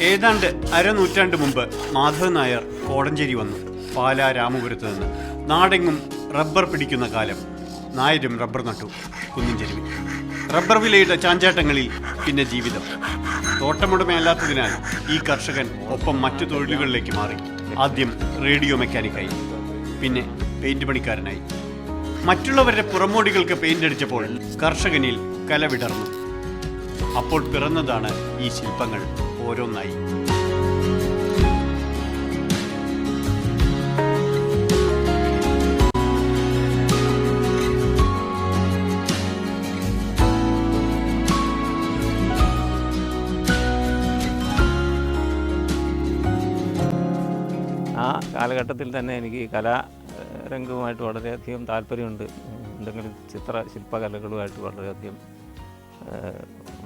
ഏതാണ്ട് അരനൂറ്റാണ്ട് മുമ്പ് മാധവൻ നായർ കോടഞ്ചേരി വന്നു. പാലാ രാമപുരത്ത് നിന്ന് നാടെങ്ങും റബ്ബർ പിടിക്കുന്ന കാലം. നായരും റബ്ബർ നട്ടു കുന്നിൻ ചെരുവിൽ. റബ്ബർ വിലയുടെ ചാഞ്ചാട്ടങ്ങളിൽ പിന്നെ ജീവിതം. തോട്ടമുടമയല്ലാത്തതിനാൽ ഈ കർഷകൻ ഒപ്പം മറ്റു തൊഴിലുകളിലേക്ക് മാറി. ആദ്യം റേഡിയോ മെക്കാനിക്കായി, പിന്നെ പെയിന്റ് പണിക്കാരനായി. മറ്റുള്ളവരുടെ പുറമോടികൾക്ക് പെയിന്റ് അടിച്ചപ്പോൾ കർഷകനിൽ കല വിടർന്നു. അപ്പോൾ പിറന്നതാണ് ഈ ശില്പങ്ങൾ ഓരോന്നായി. ആ കാലഘട്ടത്തിൽ തന്നെ എനിക്ക് കലാരംഗവുമായിട്ട് വളരെയധികം താല്പര്യമുണ്ട്. എന്തെങ്കിലും ശില്പകലകളുമായിട്ട് വളരെയധികം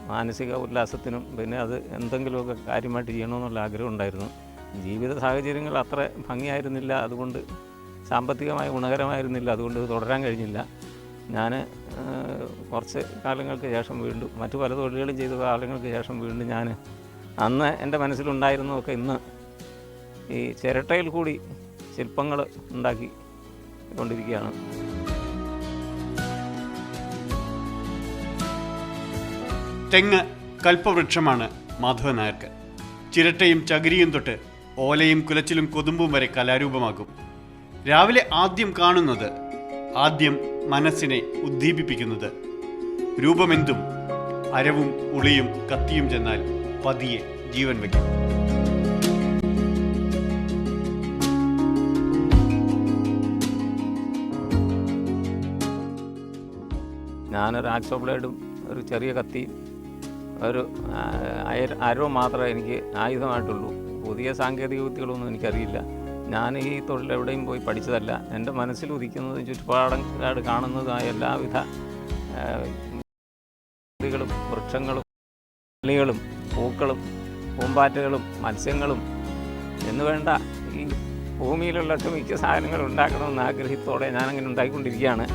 മാനസിക ഉല്ലാസത്തിനും പിന്നെ അത് എന്തെങ്കിലുമൊക്കെ കാര്യമായിട്ട് ചെയ്യണമെന്നുള്ള ആഗ്രഹം ഉണ്ടായിരുന്നു. ജീവിത സാഹചര്യങ്ങൾ അത്ര ഭംഗിയായിരുന്നില്ല, അതുകൊണ്ട് സാമ്പത്തികമായി ഗുണകരമായിരുന്നില്ല, അതുകൊണ്ട് തുടരാൻ കഴിഞ്ഞില്ല. ഞാൻ കുറച്ച് കാലങ്ങൾക്ക് ശേഷം വീണ്ടും മറ്റു പല തൊഴിലുകളും ചെയ്ത കാലങ്ങൾക്ക് ശേഷം വീണ്ടും ഞാൻ അന്ന് എൻ്റെ മനസ്സിലുണ്ടായിരുന്നതൊക്കെ ഇന്ന് ഈ ചിരട്ടയിൽ കൂടി ശില്പങ്ങൾ ഉണ്ടാക്കി കൊണ്ടിരിക്കുകയാണ്. തെങ്ങ് കൽപ്പവൃക്ഷമാണ് മാധവൻ നായർക്ക്. ചിരട്ടയും ചകിരിയും തൊട്ട് ഓലയും കുലച്ചിലും കൊതുമ്പും വരെ കലാരൂപമാകും. രാവിലെ ആദ്യം കാണുന്നത്, ആദ്യം മനസ്സിനെ ഉദ്ദീപിപ്പിക്കുന്നത് രൂപമെന്തും അരവും ഉളിയും കത്തിയും ചെന്നാൽ പതിയെ ജീവൻ വയ്ക്കും. ഞാനൊരു ആക്സോ ബ്ലേഡും ഒരു ചെറിയ കത്തിയും ഒരു അരവും മാത്രമേ എനിക്ക് ആയുധമായിട്ടുള്ളൂ. പുതിയ സാങ്കേതിക വിദ്യകളൊന്നും എനിക്കറിയില്ല. ഞാൻ ഈ തൊഴിൽ എവിടെയും പോയി പഠിച്ചതല്ല. എൻ്റെ മനസ്സിൽ ഉദിക്കുന്നതും ചുറ്റുപാടാട് കാണുന്നതായ എല്ലാവിധ ും വൃക്ഷങ്ങളും കിളികളും പൂക്കളും പൂമ്പാറ്റകളും മത്സ്യങ്ങളും എന്നുവേണ്ട ഈ ഭൂമിയിലുള്ള മിക്ക സാധനങ്ങളും ഉണ്ടാക്കണമെന്ന ആഗ്രഹത്തോടെ ഞാനങ്ങനെ ഉണ്ടാക്കിക്കൊണ്ടിരിക്കുകയാണ്.